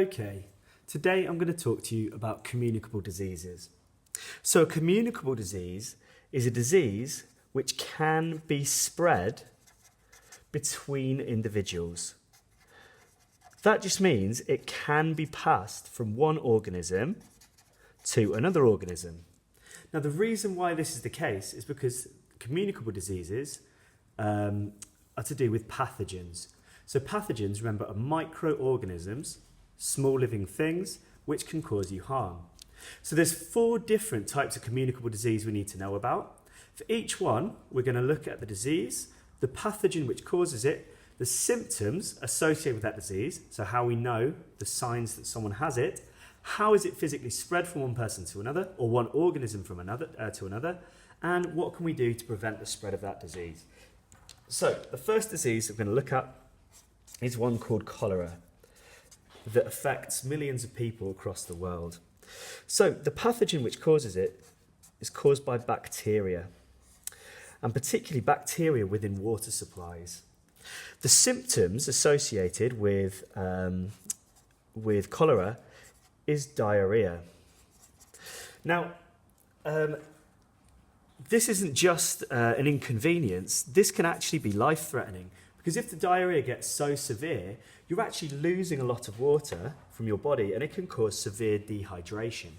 Okay, today I'm going to talk to you about communicable diseases. So a communicable disease is a disease which can be spread between individuals. That just means it can be passed from one organism to another organism. Now the reason why this is the case is because communicable diseases are to do with pathogens. So pathogens, remember, are microorganisms, small living things, which can cause you harm. So there's 4 different types of communicable disease we need to know about. For each one, we're going to look at the disease, the pathogen which causes it, the symptoms associated with that disease, so how we know the signs that someone has it, how is it physically spread from one person to another, or one organism from another to another, and what can we do to prevent the spread of that disease. So the first disease we're going to look at is one called cholera that affects millions of people across the world. So the pathogen which causes it is caused by bacteria, and particularly bacteria within water supplies. The symptoms associated with cholera is diarrhea. Now, this isn't just an inconvenience, this can actually be life-threatening, because if the diarrhea gets so severe, you're actually losing a lot of water from your body and it can cause severe dehydration.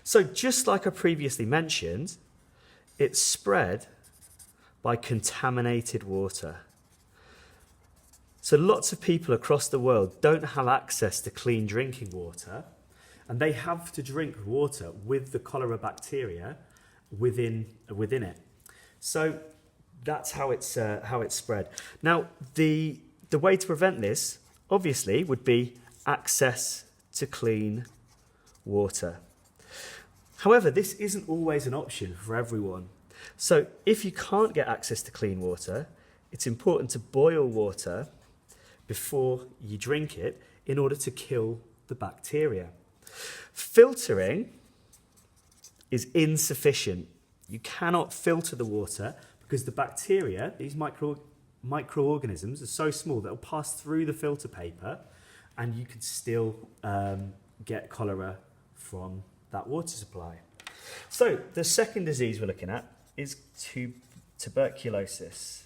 So just like I previously mentioned, it's spread by contaminated water. So lots of people across the world don't have access to clean drinking water, and they have to drink water with the cholera bacteria within it. So that's how it's spread. Now, the way to prevent this, obviously, would be access to clean water. However, this isn't always an option for everyone. So if you can't get access to clean water, it's important to boil water before you drink it in order to kill the bacteria. Filtering is insufficient. You cannot filter the water because the bacteria, these microorganisms, are so small that they'll pass through the filter paper and you could still get cholera from that water supply. So the second disease we're looking at is tuberculosis,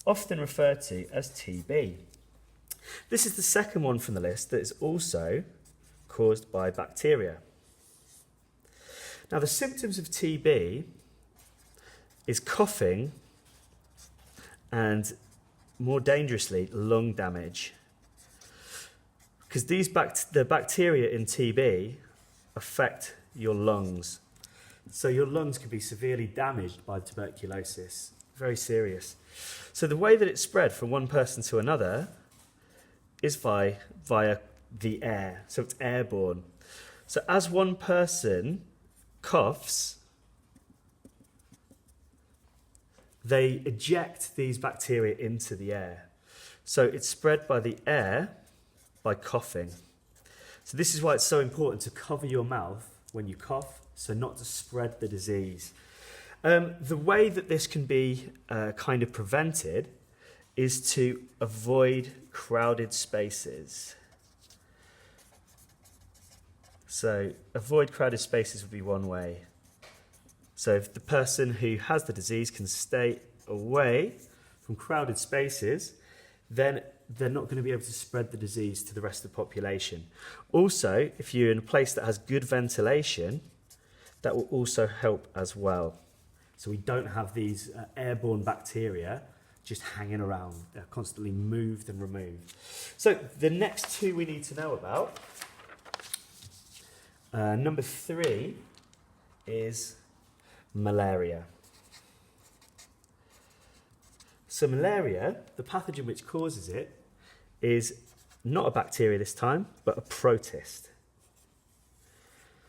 often referred to as TB. This is the second one from the list that is also caused by bacteria. Now the symptoms of TB is coughing and, more dangerously, lung damage. Because the bacteria in TB affect your lungs. So your lungs can be severely damaged by tuberculosis. Very serious. So the way that it's spread from one person to another is via the air. So it's airborne. So as one person coughs, they eject these bacteria into the air. So it's spread by the air by coughing. So this is why it's so important to cover your mouth when you cough, so not to spread the disease. The way that this can be kind of prevented is to avoid crowded spaces. So avoid crowded spaces would be one way. So if the person who has the disease can stay away from crowded spaces, then they're not going to be able to spread the disease to the rest of the population. Also, if you're in a place that has good ventilation, that will also help as well. So we don't have these airborne bacteria just hanging around. They're constantly moved and removed. So the next 2 we need to know about. Number 3 is malaria. So malaria, the pathogen which causes it, is not a bacteria this time, but a protist.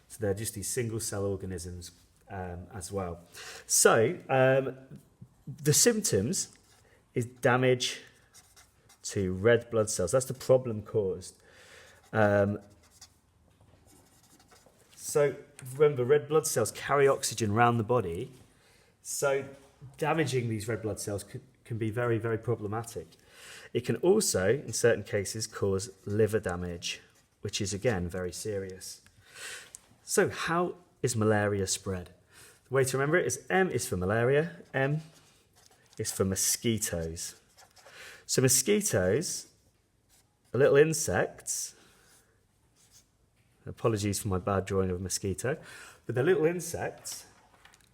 So they're just these single-cell organisms as well. So the symptoms is damage to red blood cells. That's the problem caused. So remember, red blood cells carry oxygen around the body. So damaging these red blood cells can be very, very problematic. It can also, in certain cases, cause liver damage, which is again very serious. So how is malaria spread? The way to remember it is M is for malaria, M is for mosquitoes. So mosquitoes are little insects. Apologies for my bad drawing of a mosquito, but they're little insects,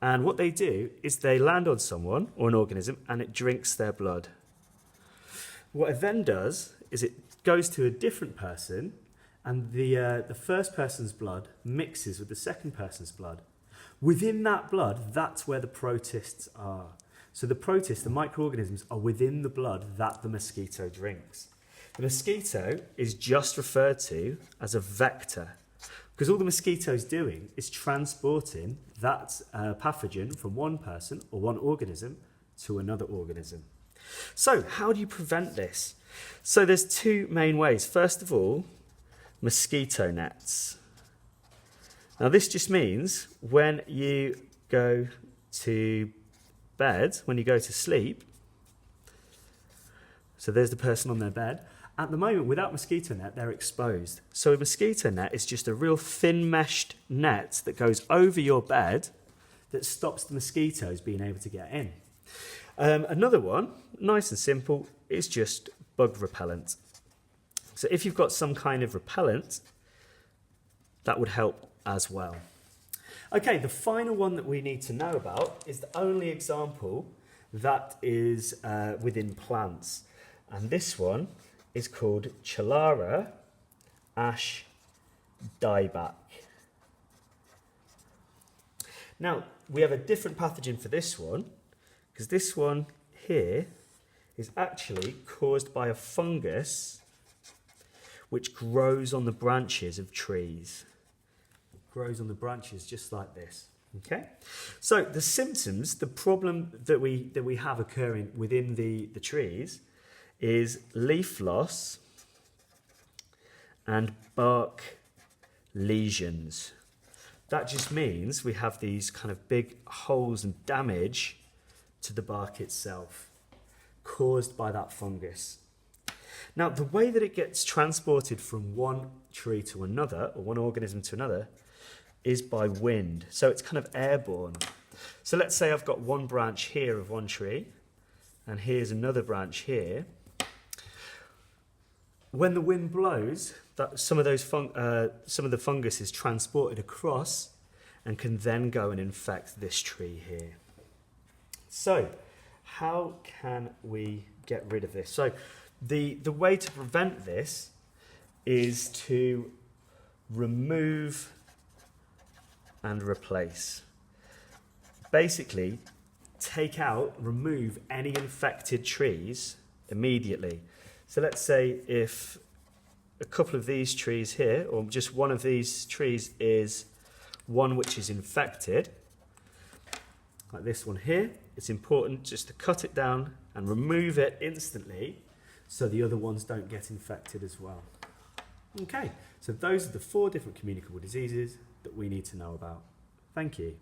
and what they do is they land on someone or an organism and it drinks their blood. What it then does is it goes to a different person, and the first person's blood mixes with the second person's blood. Within that blood, that's where the protists are. So the protists, the microorganisms, are within the blood that the mosquito drinks. The mosquito is just referred to as a vector, because all the mosquito's doing is transporting that pathogen from one person or one organism to another organism. So how do you prevent this? So there's two main ways. First of all, mosquito nets. Now this just means when you go to bed, when you go to sleep, so there's the person on their bed. At the moment, without mosquito net, they're exposed. So a mosquito net is just a real thin meshed net that goes over your bed that stops the mosquitoes being able to get in. Another one, nice and simple, is just bug repellent. So if you've got some kind of repellent, that would help as well. Okay, the final one that we need to know about is the only example that is within plants. And this one is called Cholera Ash Dieback. Now, we have a different pathogen for this one, because this one here is actually caused by a fungus which grows on the branches of trees. It grows on the branches just like this. Okay? So the symptoms, the problem that we have occurring within the trees is leaf loss and bark lesions. That just means we have these kind of big holes and damage to the bark itself caused by that fungus. Now, the way that it gets transported from one tree to another, or one organism to another, is by wind. So it's kind of airborne. So let's say I've got one branch here of one tree, and here's another branch here. When the wind blows, some of the fungus is transported across and can then go and infect this tree here. So, how can we get rid of this? So, the way to prevent this is to remove and replace. Basically, remove any infected trees immediately. So let's say if a couple of these trees here, or just one of these trees is one which is infected, like this one here, it's important just to cut it down and remove it instantly so the other ones don't get infected as well. Okay, so those are the 4 different communicable diseases that we need to know about. Thank you.